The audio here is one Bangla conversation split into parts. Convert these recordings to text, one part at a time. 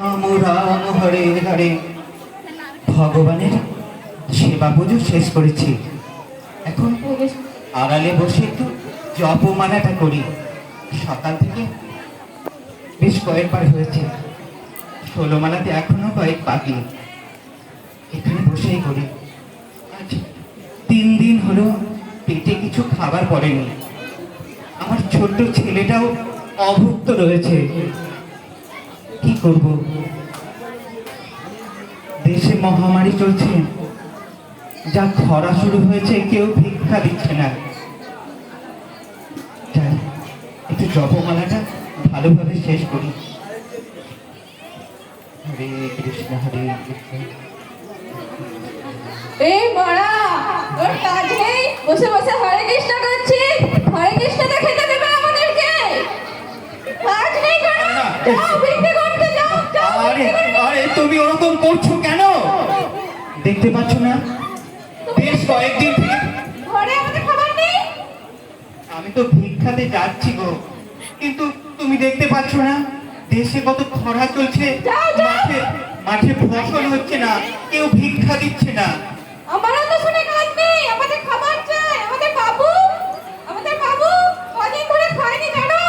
রাম রাম হরে হরে। ভগবানের সেবা পুজো শেষ করেছি, এখন আড়ালে বসে একটু জপমালাটা করি। সকাল থেকে বেশ কয়েকবার হয়েছে, 16 মালাতে এখনো কয়েক বাকি। এখানে বসেই করি। আজ 3 দিন হলো পেটে কিছু খাবার পড়েনি। আমার ছোট্ট ছেলেটাও অভুক্ত রয়েছে। কি করব? দেশে মহামারী চলছে, যা খরা শুরু হয়েছে, কেউ ভিক্ষা দিচ্ছে না। যাই, একটু জপমালাটা ভালোভাবে শেষ করি। হরে কৃষ্ণ হরে কৃষ্ণ। এই মরা, তোর কাজ নেই, বসে বসে হরে কৃষ্ণ করছিস? হরে কৃষ্ণটা খেতে দেবে আমাদেরকে? কাজ নেই কেন? যাও ভিক্ষে করতে যাও, যাও আরে ভিক্ষে করতে। আরে, তুমি ওরকম করছো কেন? দেখতে পাচ্ছ না বেশ কয়েকদিন থেকে ঘরে আমাদের খাবার নেই। আমি তো ভিক্ষাতে যাচ্ছি গো, কিন্তু তুমি দেখতে পাচ্ছ না দেশে কত খরা চলছে। যাও, যাও। মাঠে মাঠে ফসল হচ্ছে না, কেউ ভিক্ষা দিচ্ছে না। আমারও তো শুনে কাজ নেই, আমাদের খাবার চাই। আমাদের বাবু কদিন ধরে খায়নি জানো?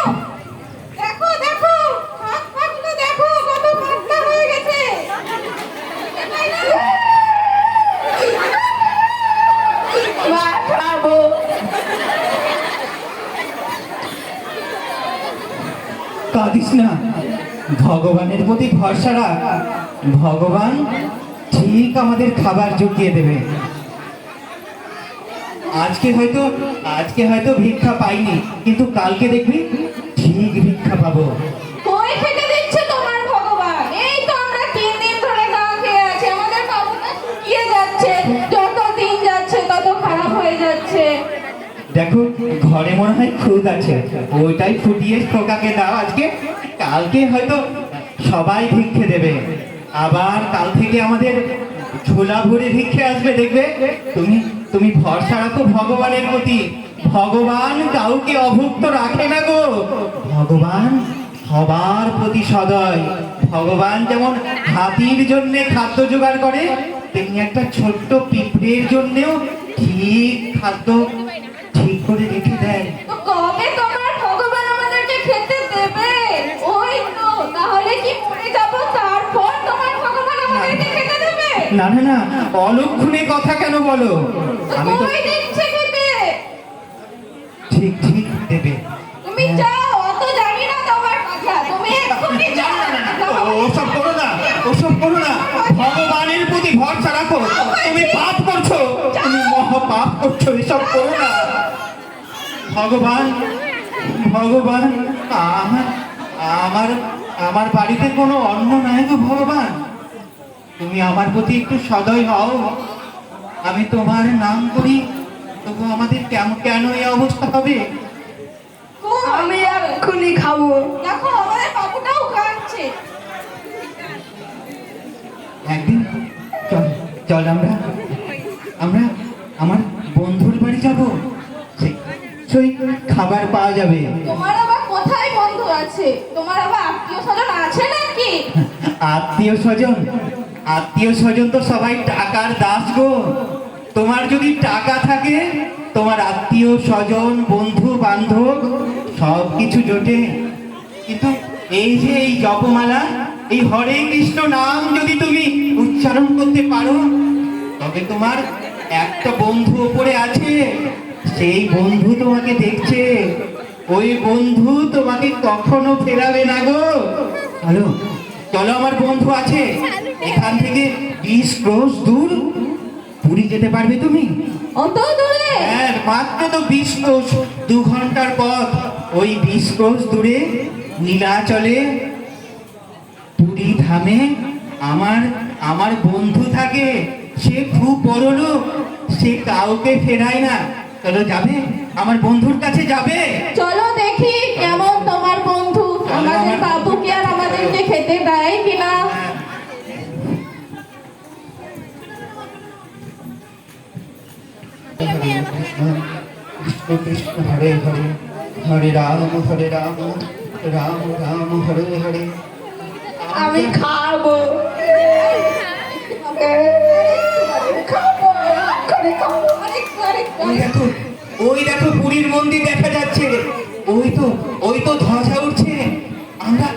দেখো দেখো, হাত পাগুলো দেখো কত পাতলা হয়ে গেছে। মা খাবো। কাঁদিস না, ভগবানের প্রতি ভরসা রাখ। ভগবান ঠিক আমাদের খাবার জুটিয়ে দেবে। আজকে হয়তো ভিক্ষা পাইনি, কিন্তু কালকে দেখবি ঠিক ভিক্ষা পাবো। কই খেতে দিচ্ছে তোমার ভগবান? এই তো আমরা 3 দিন ধরে না খেয়ে আছি, আমাদের বাবুটা শুকিয়ে যাচ্ছে। যত দিন যাচ্ছে তত খারাপ হয়ে যাচ্ছে। দেখো ঘরে মনে হয় খুদ আছে, ওইটাই ফুটিয়ে খোকাকে দাও আজকে। কালকে হয়তো সবাই ভিক্ষে দেবে। আবার কাল থেকে আমাদের ঝোলা ভরে ভিক্ষে আসবে, দেখবে। তুমি তুমি ভরসা রাখো ভগবানের প্রতি। ভগবান কাউকে অভুক্ত রাখে না গো। ভগবান সবার প্রতি সদয়। ভগবান যেমন হাতির জন্য খাদ্য জোগাড় করে, তেমনি একটা ছোট্ট পিঁপড়ের জন্যেও ঠিক খাদ্য ঠিক করে রেখে দেয়। তো কবে তোমার ভগবান আমাদেরকে খেতে দেবে? ওই তো, তাহলে কি মরে যাব তারপর তোমার ভগবান আমাদেরকে খেতে দেবে? না না না, অলক্ষণে কথা কেন বলো? আমি তো কই দিচ্ছে খেতে? ঠিক ঠিক দেবে। তুমি যাও, অত জানি না তোমার কথা, তুমি এক্ষুনি যাও। ওসব করো না, ওসব করো না। ভগবানের প্রতি ভরসা রাখো। তুমি পাপ করছো, তুমি মহা পাপ করছো, এসব করো না। ভগবান ভগবান আমার আমার আমার বাড়িতে কোনো অন্ন নাই গো ভগবান। তুমি আমার প্রতি একটু সদয় হও। আমি তোমার নাম করি, তবু আমাদের কেন এই অবস্থা হবে? আমি এক্ষুনি খাবো। দেখো আমাদের বাবুটাও কাঁদছে। একদিন চল চল আমরা আমরা আমার বন্ধুর বাড়ি যাব। সেই খাবার পাওয়া যাবে। তোমার আবার কোথায় বন্ধু আছে? তোমার আবার আত্মীয় স্বজন আছে নাকি? আত্মীয় স্বজন তো সবাই টাকার দাস গো। তোমার যদি টাকা থাকে, তোমার আত্মীয় স্বজন বন্ধু বান্ধব সব কিছু জোটে। কিন্তু এই যে এই জপমালা, এই হরে কৃষ্ণ নাম যদি তুমি উচ্চারণ করতে পারো, তবে তোমার একটা বন্ধু ওপরে আছে, সেই বন্ধু তোমাকে দেখছে। ওই বন্ধু তোমাকে কখনো ফেরাবে না গো। হ্যালো, চলো, আমার বন্ধু আছে এখান থেকে 20 ক্রোশ দূর। পুরী যেতে পারবে তুমি? অত দূরে? হ্যাঁ, মাত্র তো 20 ক্রোশ, 2 ঘন্টার পথ। ওই 20 ক্রোশ দূরে নীলাচলে পুরী ধামে আমার বন্ধু থাকে। সে খুব বড় লোক, সে কাউকে ফেরায় না। চলো, যাবে? আমার বন্ধুর কাছে যাবে? চলো দেখি কেমন তোমার বন্ধু, আমাদের বাবু কি আর আমাদেরকে খেতে দেয় কিনা। কৃষ্ণ কৃষ্ণ হরে হরে, হরে রাম রাম রাম হরে হরে। আমি খাবো খাবো ওই দেখো পুরীর মন্দির দেখা যাচ্ছে। ওই তো ধ্বজা উঠছে। আমরা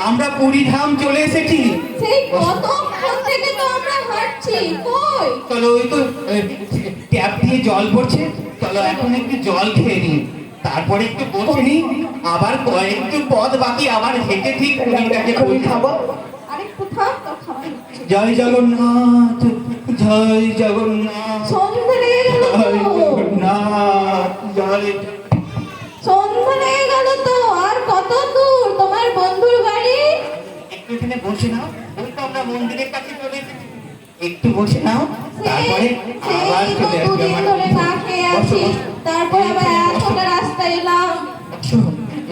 আমরা পুরী ধাম চলে এসেছি। সেই কতক্ষণ থেকে তো আমরা হাঁটছি, কই? চলো, ওই তো ট্যাপ দিয়ে জল পড়ছে। চলো এখন একটু জল খেয়ে নি, তারপরে একটু বসে নি, আবার কয়েকটু পথ বাকি, আবার হেঁটে ঠিক পুরীর কাছে পৌঁছাবো। আরেকটু থাক, তোর খাবার জয় জগন্নাথ, জয় জগন্নাথ, সন্ধ্যে লেগে গেল জয় তো। জগন্নাথ, জয়। সন্ধ্যা লেগে গেল তো, আর কত দূর তোমার বন্ধুর বাড়ি? একটু এখানে বসে নাও, ওই তো আমরা মন্দিরের কাছে চলে এসেছি। একটু বসে নাও, তারপরে আবার সেই তো চলে আসবে দুদিন আমার। ধরে না খেয়ে আছি, তারপরে আবার এতটা রাস্তা এলাম। বসো,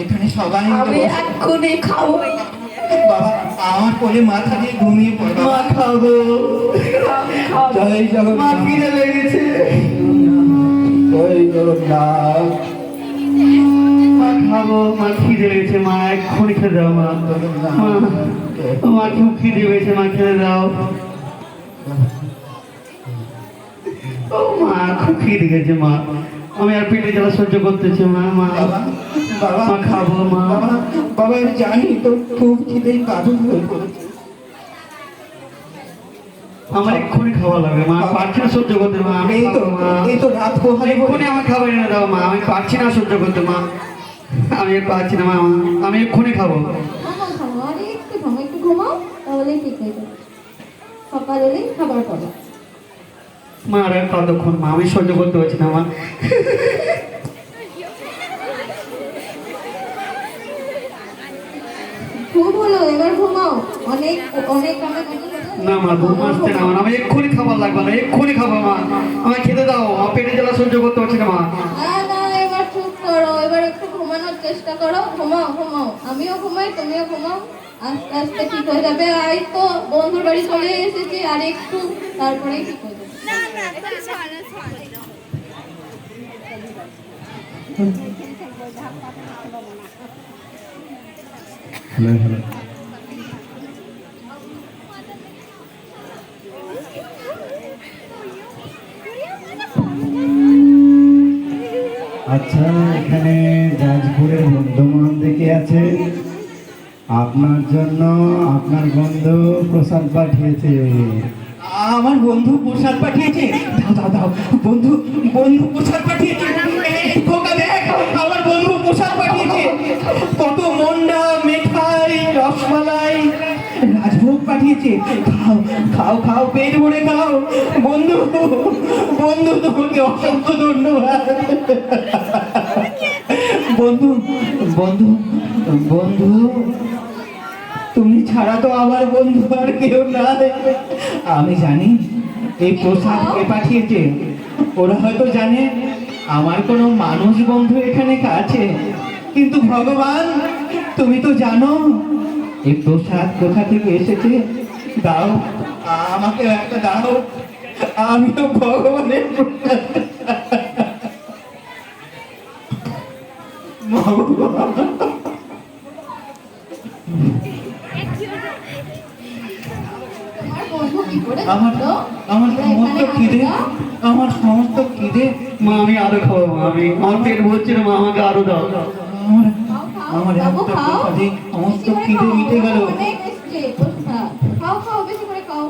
এখানে সবাই আমি মিলে বসো। এক্ষুনি খাবো। বাবা আমার কোলে মাথা দিয়ে ঘুমিয়ে পড়ো। মা খাবো। জয় জগন্নাথ। খিদে লেগেছে। জয় জগন্নাথ। মা খাবো, মা খিদে লেগেছে, মা এক্ষুনি খেতে দাও। মা মা খুব খিদে পেয়েছে, মা খেতে দাও। ও মা খুব খিদে গেছে, মা আমি আর পেটে জ্বালা সহ্য করতেছি। মা মা বাবা বাবা মা খাবো। মা বাবা বাবা আমি জানি তো খুব খিদে কাবু হয়ে পড়েছে। আমার এক্ষুনি খাওয়া লাগবে, মা পারছি না সহ্য করতে। মা আমি এই তো খাবো, মা এই তো রাত পোহালে এক্ষুনি আমার খাবার এনে দাও। মা আমি পারছি না সহ্য করতে। মা আমি পারছি না। মা আমি এক্ষুনি খাবো। ঘুমাও, আরে একটু ঘুমাও, তাহলেই ঠিক হয়ে যাবে। সকাল হলেই খাবার পাবো। মা আর কতক্ষণ? মা আমি সহ্য করতে পারছি না। মা খুব হলো, এবার ঘুমাও। অনেক অনেক কান্নাকাটি হলো। না মা ঘুম আসছে না। আমার এক্ষুনি খাবার লাগবে না, এক্ষুনি খাবো। মা আমায় খেতে দাও, আমার পেটে জ্বালা সহ্য করতে পারছি না। মা না, এবার চুপ করো, এবার একটু ঘুমানোর চেষ্টা করো। ঘুমাও, আমিও ঘুমাই, তুমিও ঘুমাও। আস্তে আস্তে ঠিক হয়ে যাবে। আর তো বন্ধুর বাড়ি চলে এসেছি, আর একটু তারপরেই ঠিক হয়ে যাবে। আচ্ছা, এখানে রাজপুরের বর্ধমান থেকে আছে, আপনার জন্য আপনার বন্ধু প্রসাদ পাঠিয়েছে। আমার বন্ধু প্রসাদ পাঠিয়েছে। দাও দাও দাও, বন্ধু প্রসাদ পাঠিয়েছে। এই খোকা দেখ, আমার বন্ধু প্রসাদ পাঠিয়েছে। কত মন্ডা, মিঠাই, রসমালাই, রাজভোগ পাঠিয়েছে। খাও খাও খাও, পেট ভরে খাও। বন্ধু তোমাকে অসংখ্য ধন্যবাদ। বন্ধু তুমি ছাড়া তো আমার বন্ধু আর কেউ নাই। আমি জানি এই প্রসাদ কে পাঠিয়েছে। ওরা হয়তো জানে আমার কোনো মানুষ বন্ধু এখানে আছে, কিন্তু ভগবান তুমি তো জানো এই প্রসাদ কোথা থেকে এসেছে। দাও, আমাকে একটা দাও, আমিও ভগবানের প্রসাদ। ভগবান তোমার বন্ধু কি করে আমার জানলো? আমার আমরা সমস্ত এখানে খিদে, আসলাম? আমার সমস্ত খিদে, মা আমি আরো খাবো। মা আমার পেট ভরছে না। মা আমাকে আরো দাও। আমার বাবু, একটা খাও। প্রসাদে সমস্ত বেশি করে খিদে খাও, মিটে গেল। অনেক এসছে প্রসাদ। খাও, বেশি করে খাও।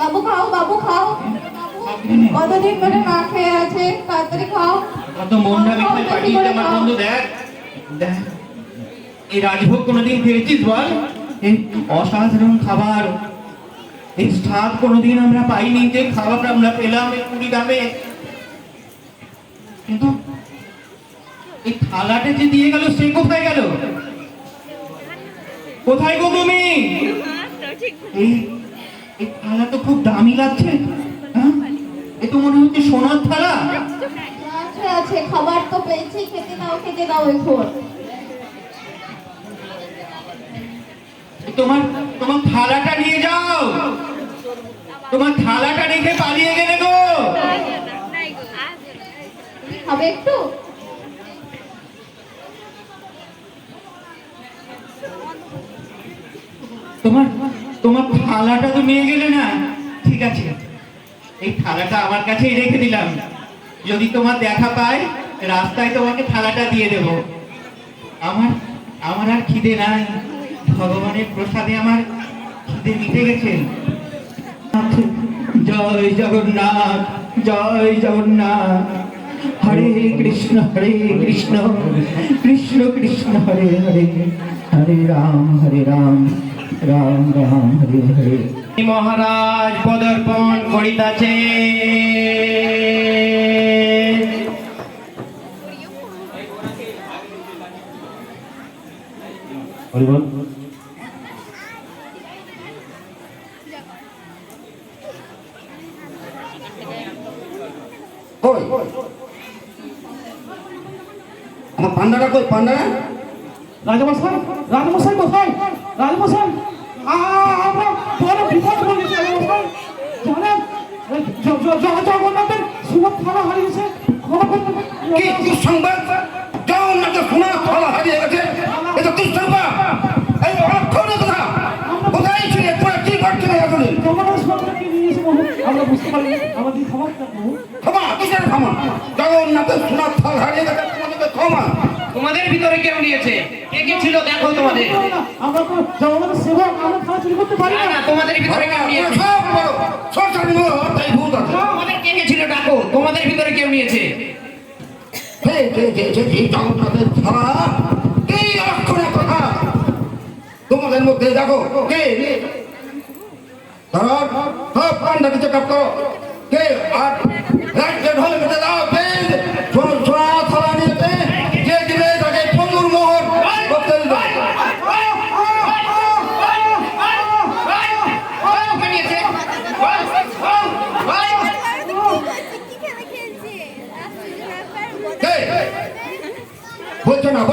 বাবু খাও। কতদিন ধরে না খেয়ে আছে, তাড়াতাড়ি খাও। কত মন্ডা মিঠাই পাঠিয়েছে আমার বন্ধু। দেখ দেখ, এই রাজভোগ কোনোদিন খেয়েছিস বল? এই অসাধারণ খাবার, এই স্বাদ কোনোদিন আমরা পাইনি যে খাবার আমরা পেলাম এই পুরী গ্রামে। কিন্তু এই থালাটা যে দিয়ে গেল সে কোথায় গেল? কোথায় গো তুমি? এই এই থালা তো খুব দামি লাগছে। হ্যাঁ, এ তো মনে হচ্ছে সোনার থালা। আছে, খাবার তো পেয়েছি, খেতে দাও এখন। তোমার থালাটা নিয়ে যাও। তোমার থালাটা রেখে পালিয়ে গেলে গো। হবে একটু? তোমার তোমার থালাটা তো নিয়ে গেলে না। ঠিক আছে, এই থালাটা আমার কাছেই রেখে দিলাম। যদি তোমার দেখা পাই রাস্তায় তোমাকে থালাটা দিয়ে দেব। আমার আমার আর খিদে নাই, ভগবানের প্রসাদে আমার খিদে মিটে গেছে। জয় জগন্নাথ, জয় জগন্নাথ। হরে কৃষ্ণ কৃষ্ণ কৃষ্ণ হরে হরে, হরে রাম রাম রাম হরে হরে। মহারাজ পদার্পণ করিতাছে। হরিবল। কই আমার পান্ডাটা কই? পান্ডাটা রাজমশাই, রাজমশাই কোথায়? রাজমশাই, আমরা বড় বিপদ বলেছি রাজমশাই। জানেন জগন্নাথের সুরত থালা হারিয়েছে। কি দুঃসংবাদ? জগন্নাথের সোনার থালা হারিয়ে গেছে, এটা দুঃসংবাদ। এই অলক্ষণের কথা কোথায় ছিল? তোরা কি করছিল এতদিন? জগন্নাথ সরকারকে নিয়েছে বহু, আমরা বুঝতে পারি। আমাদের খবর বহু ক্ষমা, কিসের ক্ষমা? জগন্নাথের সোনার থাল হারিয়ে গেছে, তোমাদেরকে ক্ষমা? তোমাদের ভিতরে কেউ নিয়েছে? কে কে ছিল দেখো তোমাদের। আমরা তো জগন্নাথের সেবক, আমরা থালা চুরি করতে পারি না। তোমাদের ভিতরে কেউ নিয়েছে? সব বড় সরকারি তাই ভূত আছে। তোমাদের কে কে ছিল ডাকো। তোমাদের ভিতরে কেউ নিয়েছে? জগন্নাথের থালা কি অলক্ষণের কথা? তোমাদের মধ্যে দেখো কে সব পান্ডাকে চেক আপ করো। কে আর রাজ্যের হলে বেঁধে দাও। কে সোনা থালা নিয়েছে, কে দিবে তাকে প্রচুর মোহর করতে দিবে। বলছো না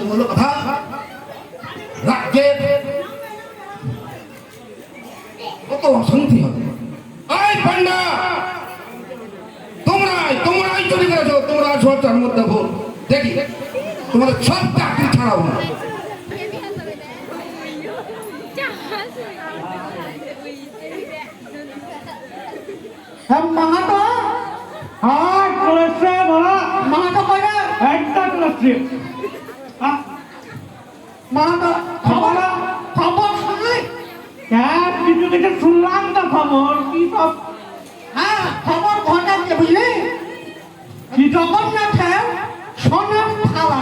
হলো কথা। রাজ্যের কত অশান্তি হবে। এই পান্ডা, তোমরাই চলে গেছো। তোমরা সরকার মধ্যে ভুল দেখি তোমাদের সব চাকরি ছাড়াও না। মাহাতো আর কলেজে বলা মাহাতো কয়টা? একটা কলেজে মাহাতো খবর শুনলি? হ্যাঁ, কিছু কিছু শুনলাম তো খবর। কি সব? হ্যাঁ, খবর ঘটাচ্ছে বুঝলি? কি জগন্নাথের সোনার থালা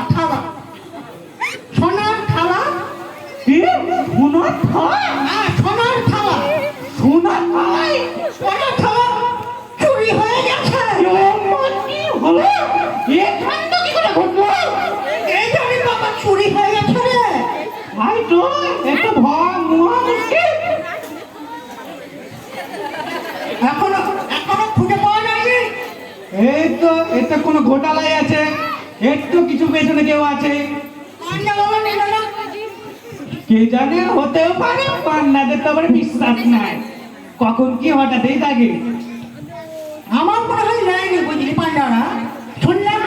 সোনার থালা। কি সোনার থালা? হ্যাঁ, সোনার থালা সোনার থালা চুরি হয়ে গেছে। কি হলো? এখান তো কি করে ঘটলো? এই জানি বাবা, চুরি হয়ে গেছে রে ভাই। তো একটু ভয় মুয়া মুশকিল। এখনো খুঁজে পাওয়া যায়নি। এই তো এটা কোনো ঘোটালাই আছে, একটু কিছু পেছনে কেউ আছে। কে জানে, হতেও পারে। পান্নাদের তো আবার বিশ্বাস নাই, কখন কি হঠাৎই থাকে। আমার মনে হয় নেয়নি বুঝলি পান্ডারা। শুনলাম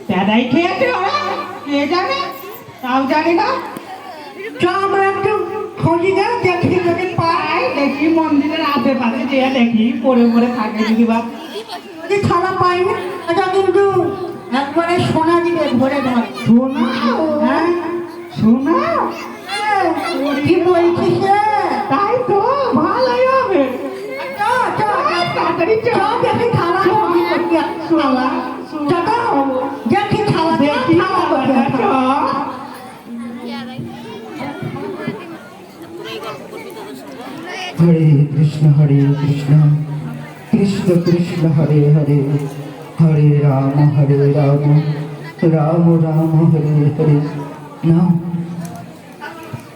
প্যাদাই খেয়েছে ওরা। কে জানে, তাও জানি না। আমরা একটু খোঁজি দেয়, দেখি যদি পাই। দেখি মন্দিরের আশেপাশে যেয়ে দেখি পরে থাকে যদি বা যদি থালা পাই না। আচ্ছা, কিন্তু একবারে সোনা দিবে ভরে ধরে। সোনা? হ্যাঁ, সোনা কি বলছিস? তাই তো, ভালোই হবে। তাড়াতাড়ি দেখি থালা দেখি থালা দেখি। হরে কৃষ্ণ কৃষ্ণ কৃষ্ণ হরে হরে, হরে রাম রাম রাম হরে হরে। নাও,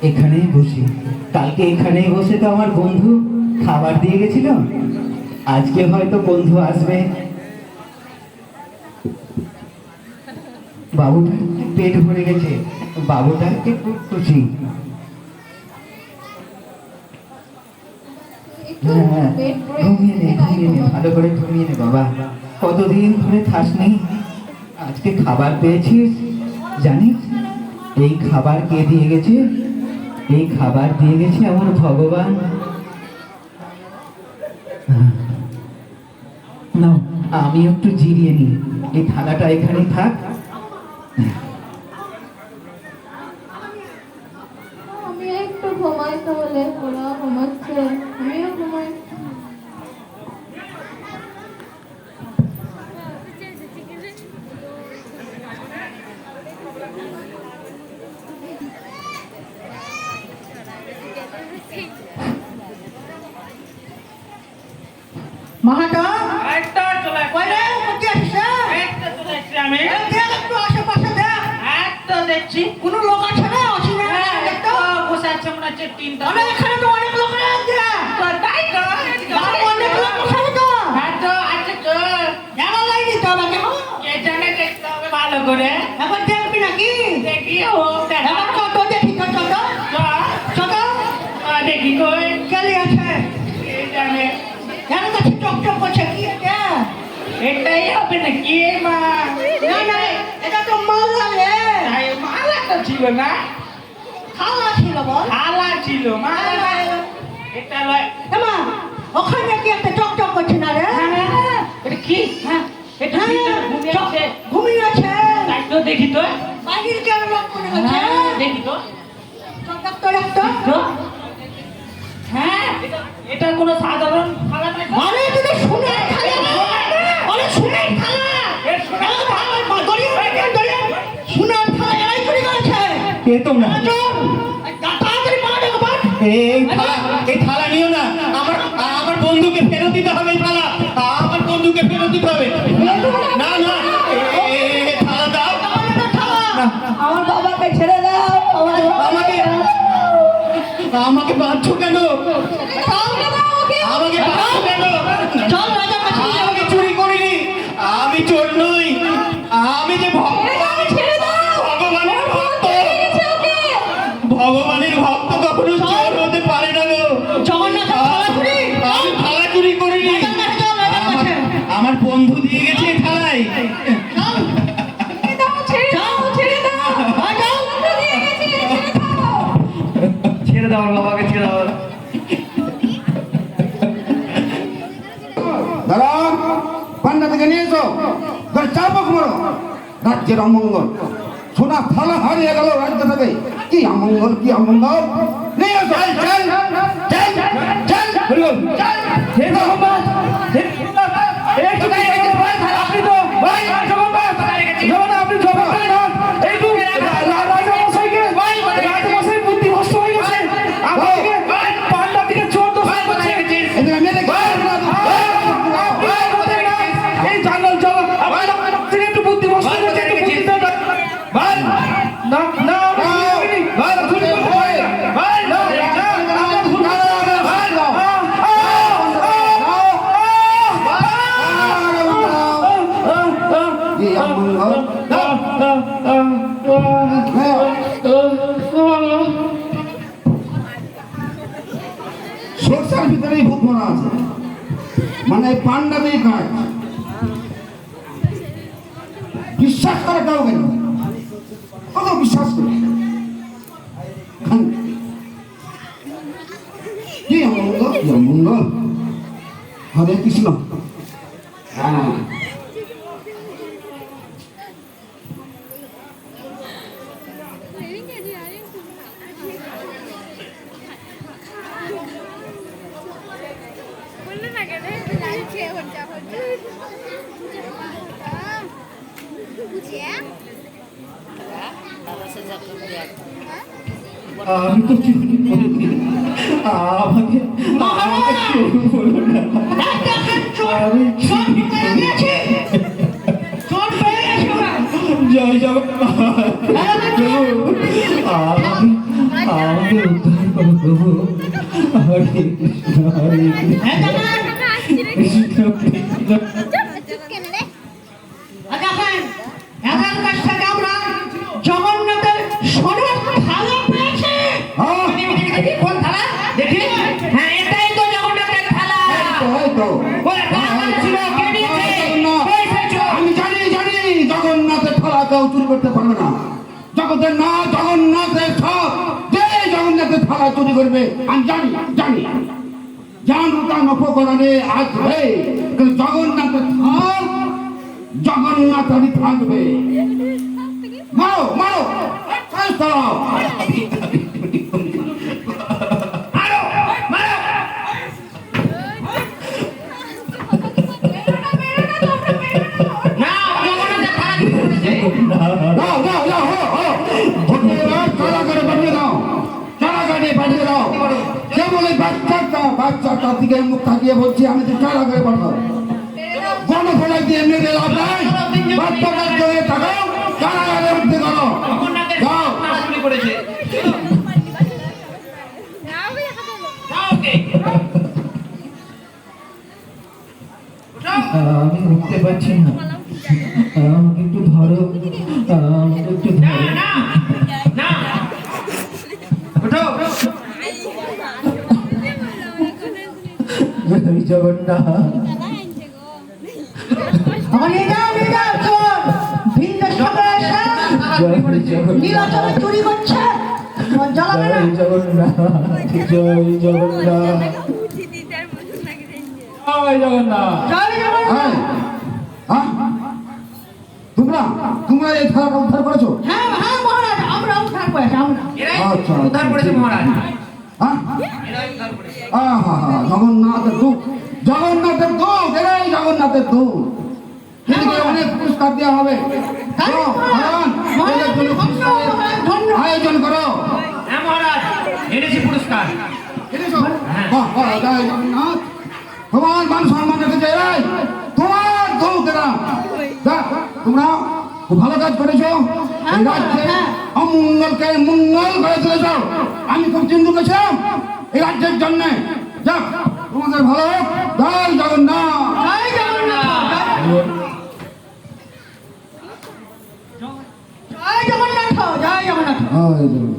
এখানেই বসি। কালকে এখানেই বসে তো আমার বন্ধু খাবার দিয়ে গেছিল, আজকে হয়তো বন্ধু আসবে। বাবুটার পেট ভরে গেছে, বাবুটাকে খুব খুশি। একটু হ্যাঁ, পেট ভরে ঘুমিয়ে নে, তাই ঘুমিয়ে নে, ঘুমাও। ভালো করে ঘুমিয়ে নে বাবা। কতদিন ধরে খাসনি, আজকে খাবার পেয়েছিস। জানিস এই খাবার কে দিয়ে গেছে? এই খাবার দিয়ে গেছে আমার ভগবান। না, আমি একটু জিরিয়ে নি, এই থালাটা এখানে থাক। আমি একটু ঘুমাই তাহলে, ওরা ঘুমাচ্ছে, আমিও ঘুমাই। মাহাতো একটা চলে কই রে কোথায় আসিস রে? একটা চলে এসছি আমি এই দেখ একটু আশেপাশে দেখ, একটা দেখছি কোনো লোক আছে না? আসি না একটা বসে আছে মনে হচ্ছে তিনটা আরে এখানে তো অনেক লোক আছে। তো তাই তো বাবা, অনেক লোক বসে তো। হ্যাঁ তো আছে তো জানা লাইনি তো আমাকে, হ্যাঁ? কে জানে দেখতে হবে ভালো করে এখন দেখবি নাকি? দেখি ও দেখা এখন কত দেখি তো, ছোট ছোট দেখি কই গেলি আছে, কে জানে জানো কাছে চকচক করছে, কি এটা? এটাই হবে না কি মা না না, এটা তো মাল্লা রে, তাই মালা তো ছিল না খাওয়া ছিল বল। থালা ছিল মালা এটা লয় এমা ওখানে কি একটা চকচক করছে না রে? হ্যাঁ, এটা কি হ্যাঁ এটা ভিতরে ঘুমিয়ে আছে ঘুমিয়ে আছে, তাই তো দেখি তো বাড়ির কেন লোক মনে হচ্ছে? হ্যাঁ, দেখি তো চকচক তো একটা, তো হ্যাঁ এটা কোনো সাধারণ থালা নয় তো। মানে যদি শুনে খালা, আরে শুনে খালা, এর সোনা শুনার থালা এরাই চুরি করেছে। কে তোমরা? তাড়াতাড়ি মা দেখো বাট, এই থালা নিও না, আমার আমার বন্ধুকে ফেরত দিতে হবে। এই থালা আমার বন্ধুকে ফেরত দিতে হবে। না না, এই থালা দাও। না, আমার বাবাকে ছেড়ে দাও, আমাকে আমাকে বাঁধছো কেন? আমাকে বাঁধছো কেন? চল রাজা কাছে যাও। আমাকে চুরি করিনি, আমি চোর নই, আমি যে ভগবানের ভক্ত। ভগবানের ভক্ত কখনো চোর হতে পারে না গো। জগন্নাথ থালা চুরি, আমি থালা চুরি করিনি, রাজার কাছে যাও, রাজার কাছে। আমার বন্ধু দিয়ে গেছে এই থালায়। ছেড়ে দাও আমার বাবাকে, ছেড়ে দাও। দাদা পান্ডা থেকে নিয়ে এসো, ঘরে চাপক মারো। রাজ্যের অমঙ্গল, সোনা থালা হারিয়ে গেল রাজ্য থেকে। কি অমঙ্গল, কি অমঙ্গল! নিয়ে এসো, চল চল চল চল চল। হে ভগবান, হে ভগবান, এই তো আপনি তো ভাই ভগবান, ভগবান আপনি ভগবান এই তো রাজা মশাইকে রাজা মশাই বুদ্ধি নষ্ট হয়ে গেছে। আমাকে পান্ডা থেকে চোর দোষ করছে। এদিকে মেরে এই জঙ্গল জঙ্গল আপনার থেকে একটু বুদ্ধি নষ্ট হয়েছে, একটু বুদ্ধি দাও ভাই। না না ভাই ভুল ভাই ভাই না আমরা ভুল ভাই এই অমঙ্গল সরষার ভিতরেই ভূত মারা আছে, মানে এই পান্ডাতেই কাজ। বিশ্বাস করে কাউকে না, কত বিশ্বাস করে। কি অমঙ্গল, কি অমঙ্গল! হরে কৃষ্ণ। হ্যাঁ আমি তো চুরি করিনি, আমাকে আমাকে চোর বলো না। আমি চুরি করিনি। জয় জগন্নাথ প্রভু, আমাকে উদ্ধার করো প্রভু। হরে কৃষ্ণ হরে আর দেখেন এদের কাছ থেকে আমরা জগন্নাথের সোনার থালা পেয়েছি। কোন থালা? দেখি। হ্যাঁ, এটাই তো জগন্নাথের থালা। এই তো ওরে, থালা ছিল, কে নিয়েছে? কই ফেলছো? আমি জানি জগন্নাথের থালা কেউ চুরি করতে পারবে না। জগতের না জগন্নাথের সব যে জগন্নাথের থালা চুরি করবে আমি জানি জানতাম অপকরণে আসবে, কিন্তু জগন্নাথের থাল জগন্নাথেরই থাকবে। মারো মারো শেষ করো। মারো, মারো। না, জগন্নাথের থালা কি করেছে? দাও কারাগারে পাঠিয়ে দাও, কারাগারে পাঠিয়ে দাও। কেবল এই বাচ্চাটার দিকে মুখ তাকিয়ে বলছি আমি তো কারাগারে পাঠাও। গণফোড়া দিয়ে মেরে লাভ নাই, বাচ্চাটার দিকে তাকাও, কারাগারে উঠতে করো। জগন্নাথের যাও থালা চুরি করেছে। যাও ওকে। উঠাও। আমি উঠতে পারছি না, আমাকে একটু ধরো, আমাকে একটু না, ধরো। না, না। উঠো। জয় জগন্নাথ। আমার নিয়ে যাও চোর ভিন্দেশ্বরে এসে জয় জগন্নাথ। নীলাচলে চুরি করছে, জ্বালাবে না। জয় জগন্নাথ। জয় জগন্নাথ। জয় জগন্নাথ। জয় জগন্নাথ। হ্যাঁ হ্যাঁ তোমরা এই থালাটা উদ্ধার করেছো? হ্যাঁ মহারাজ, আমরা উদ্ধার করেছি আমরা। এরাই আচ্ছা, উদ্ধার করেছে মহারাজ। হ্যাঁ এরাই উদ্ধার করেছে। জগন্নাথের দুধ এরাই জগন্নাথের দুধ। এদিকে অনেক পুরস্কার দেওয়া হবে। চলো, ভগবান, এদের জন্য পুরস্কারের আয়োজন করো। হ্যাঁ মহারাজ, এনেছি পুরস্কার। এনেছো? বাহ, জয় জগন্নাথ। ভগবান মান সম্মান রেখেছে। এরাই তোমার দুধ এরা। দেখ, তোমরা খুব ভালো কাজ করেছো। এই রাজ্যে অমঙ্গলকে মঙ্গল করে তুলেছ। আমি খুব চিন্তিত ছিলাম এই রাজ্যের জন্য। যাক, তোমাদের ভালো হোক। জয় জগন্নাথ। জয় জগন্নাথ। জয় জগন্নাথ। জয় জগন্নাথ। জয় জগন্নাথ।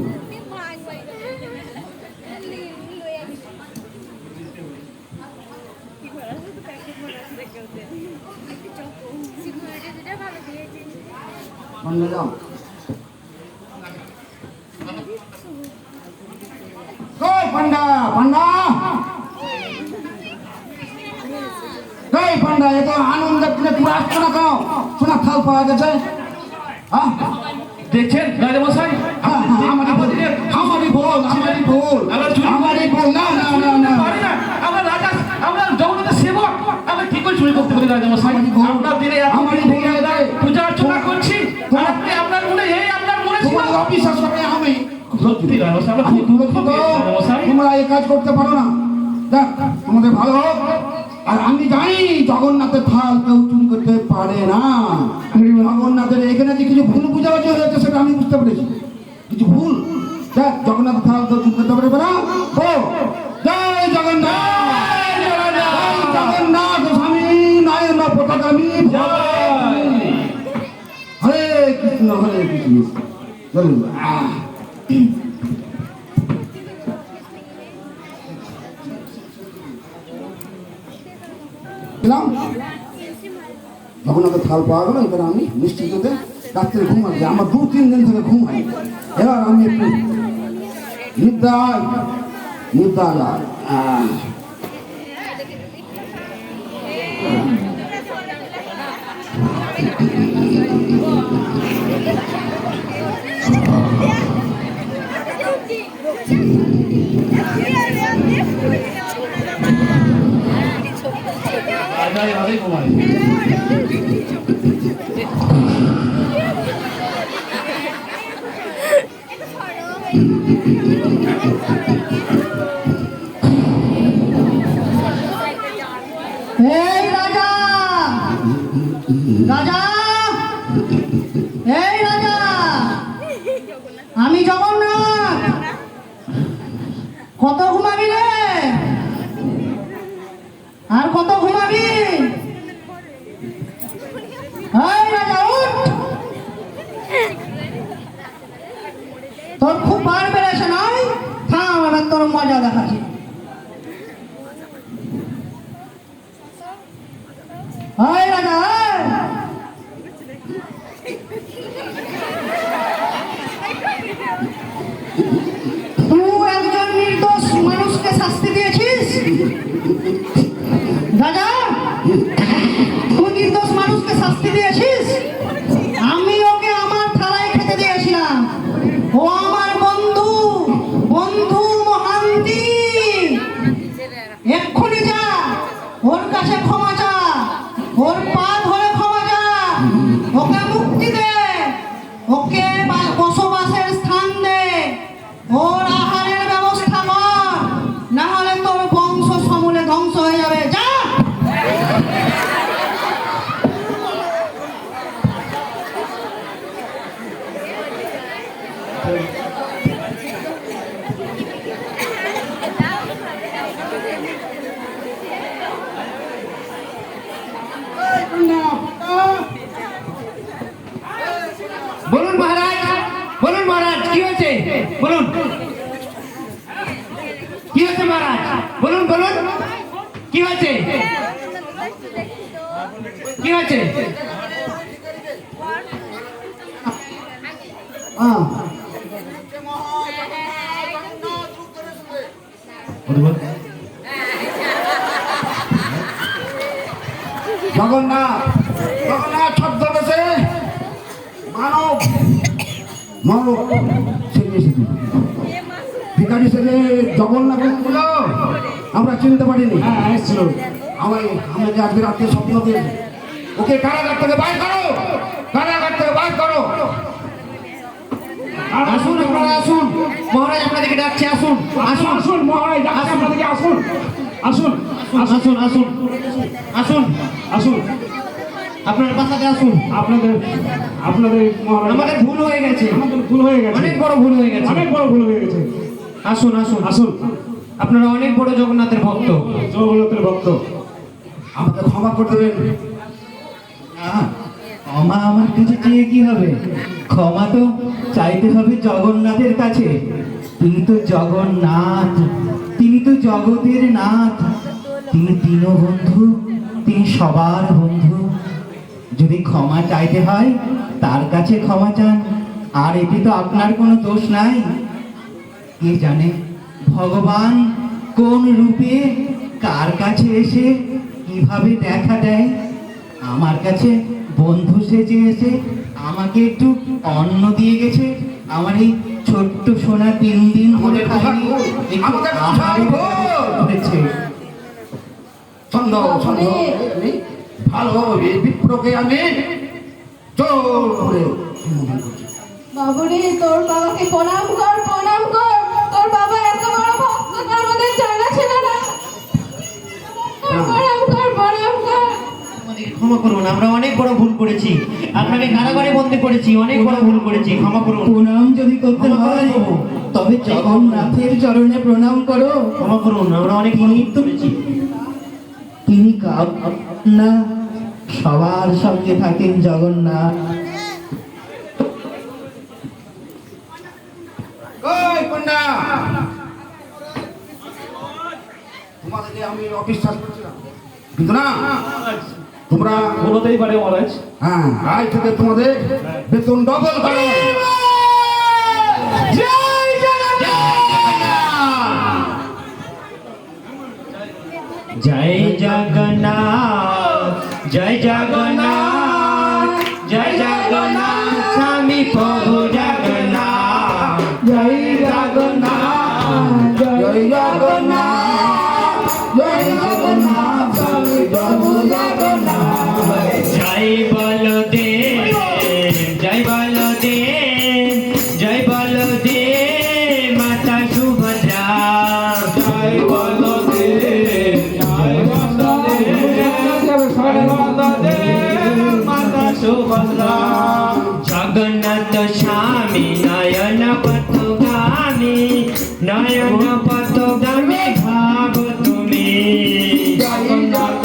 পান্ডা যাও। কই পান্ডা এত আনন্দের দিনে তোমরা আসছো না কেন? সোনা থাল পাওয়া গেছে। হ্যাঁ দেখছেন রাজামশাই, আমারই ভুল। না পারি না। আমরা জগন্নাথের সেবক, আমরা কি করে চুরি করতে পারি রাজামশাই? আপনার দিনে আমারই ভুল হয়েছে। পূজা অর্চনা করছি, আর আপনি আপনার মনে আপনার মনে ছিল। তোমার অবিশ্বাস করে আমি সত্যি রাজামশাই, আমরা খুব দুঃখ পেয়েছি রাজামশাই। তোমরা এই কাজ করতে পারো না। দেখ, তোমাদের ভালো হোক। আর আমি জানি জগন্নাথের থাল কেউ চুরি করতে পারে না। জগন্নাথের এখানে যে কিছু ভুল বুঝাবুঝি হয়েছে সেটা আমি বুঝতে পেরেছি। কিছু ভুল। দেখ, জগন্নাথের থাল কেউ চুরি করতে পারবে না। বলো জয় জগন্নাথ। জয় জগন্নাথ স্বামী নয়ন পতাকামী হরে কৃষ্ণ চলুন। জগন্নাথের থাল পাওয়া গেল। এবার আমি নিশ্চিন্তে রাত্রে ঘুম আসবে। আমার 2-3 দিন থেকে ঘুম হয়। এবার আমি একটু নিদ্রা যায়। এই রাজা, এই রাজা, আমি জগন্নাথ। কত ঘুমাবি রে? আর কত ঘুমাবি? এই রাজা উঠ, তোর খুব বার বেড়েছে নয়? থাম, এবার তোর মজা দেখাচ্ছি। এই রাজা, তুই একজন নির্দোষ মানুষকে শাস্তি দিয়েছিস। রাজা, তুই নির্দোষ মানুষকে শাস্তি দিয়েছিস। আমি ওকে আমার থালায় খেতে দিয়েছিলাম। ও আমার বন্ধু, বন্ধু মহান্তি। এক্ষুনি যা, ওর কাছে ক্ষমা চা, ওর পা ধরে ক্ষমা চা, ওকে মুক্তি দে, ওকে বসবাসের স্থান দে, ওর আহারের ব্যবস্থা কর, না হলে তোর বংশ সমূলে ধ্বংস হয়ে যাবে। যা। বলুন মহারাজ, বলুন মহারাজ, কি হয়েছে বলুন, কি হয়েছে মহারাজ, বলুন বলুন, কি হয়েছে, কি হয়েছে? জগন্নাথ, জগন্নাথ ছদ্মবেশে মানব মানব সেজে এসেছিল। ভিখারি সেজে জগন্নাথ বললো, আমরা চিনতে পারিনি। এসেছিল আমাকে আজকে রাত্রে স্বপ্ন দিয়েছে। ওকে কারাগার থেকে বাইর করো, কারাগার থেকে বাইর করো। আসুন আপনারা, আসুন মহারাজ আপনাদেরকে ডাকছে, আসুন আসুন আসুন মহারাজ, ডাকছে আপনাদেরকে, আসুন আসুন আসুন আসুন আসুন আসুন, আপনার বাসাতে আসুন। আপনাদের আপনাদের মহারাজ, আমাদের ভুল হয়ে গেছে, আমাদের ভুল হয়ে গেছে, অনেক বড় ভুল হয়ে গেছে, অনেক বড় ভুল হয়ে গেছে। আসুন আসুন আসুন, আপনারা অনেক বড় জগন্নাথের ভক্ত, জগন্নাথের ভক্ত, আমাকে ক্ষমা করে দেবেন। ক্ষমা আমার কাছে চেয়ে কি হবে? ক্ষমা তো চাইতে হবে জগন্নাথের কাছে। তিনি তো জগন্নাথ, তিনি তো জগতের নাথ, তিনি দীনবন্ধু, তিনি সবার বন্ধু। যদি ক্ষমা চাইতে হয় তার কাছে ক্ষমা চান, আর এতে তো আপনার কোনো দোষ নাই। কে জানে ভগবান কোন রূপে কার কাছে এসে কিভাবে দেখা দেয়। আমার কাছে বন্ধু সেজে এসে আমাকে একটু অন্ন দিয়ে গেছে। আমার এই ছোট্ট সোনা 3 দিন ধরে খাইনি, একটু আহারে ধরেছে। ছন্দ ছন্দ ভালো এই বিপ্রকে আমি জোর করে সম্বোধন করছি। বাবুরে, তোর বাবাকে প্রণাম কর, প্রণাম কর। তোর বাবা এত বড় ভক্ত, তো আমাদের জানা ছিল না। প্রণাম কর, প্রণাম কর। আমাদেরকে ক্ষমা করুন, আমরা অনেক বড় ভুল করেছি, আপনাকে কারাগারে বন্দী করেছি, অনেক বড় ভুল করেছি, ক্ষমা করুন। প্রণাম যদি করতে হয় তবে জগন্নাথের চরণে প্রণাম করো। ক্ষমা করুন, আমরা অনেক ভুল করেছি। তিনি না সবার সঙ্গে থাকেন জগন্নাথ। ওই কন্যা, তোমাদেরকে আমি অবিশ্বাস করছিলাম, কিন্তু না, তোমরা হতেই পারে মহারাজ। হ্যাঁ আজ থেকে তোমাদের বেতন ডবল করো। জয় জগন্নাথ, জয় জগন্নাথ, জয় জগন্নাথ, স্বামী প্রভু জগন্নাথ, জয় জগন্নাথ, জয় জগন্নাথ, জয় জগন্নাথ, স্বামী প্রভু জগন্নাথ। জয় বলদেব, জয় বলদেব, জয় বলদেব, মাতা সুভদ্রা, জয় বলদেব, জয় বলদেব, মাতা সুভদ্রা। জগন্নাথ স্বামী নয়ন পথগামী, নয়ন পথগামী ভাব তুমি। জগন্নাথ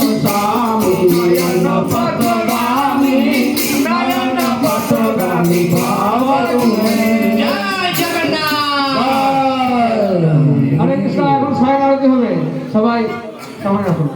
আমি বাবা জয় জগন্নাথ। হরে কৃষ্ণ। এখন সায়ন আরতি হবে, সবাই সামনে আসুন।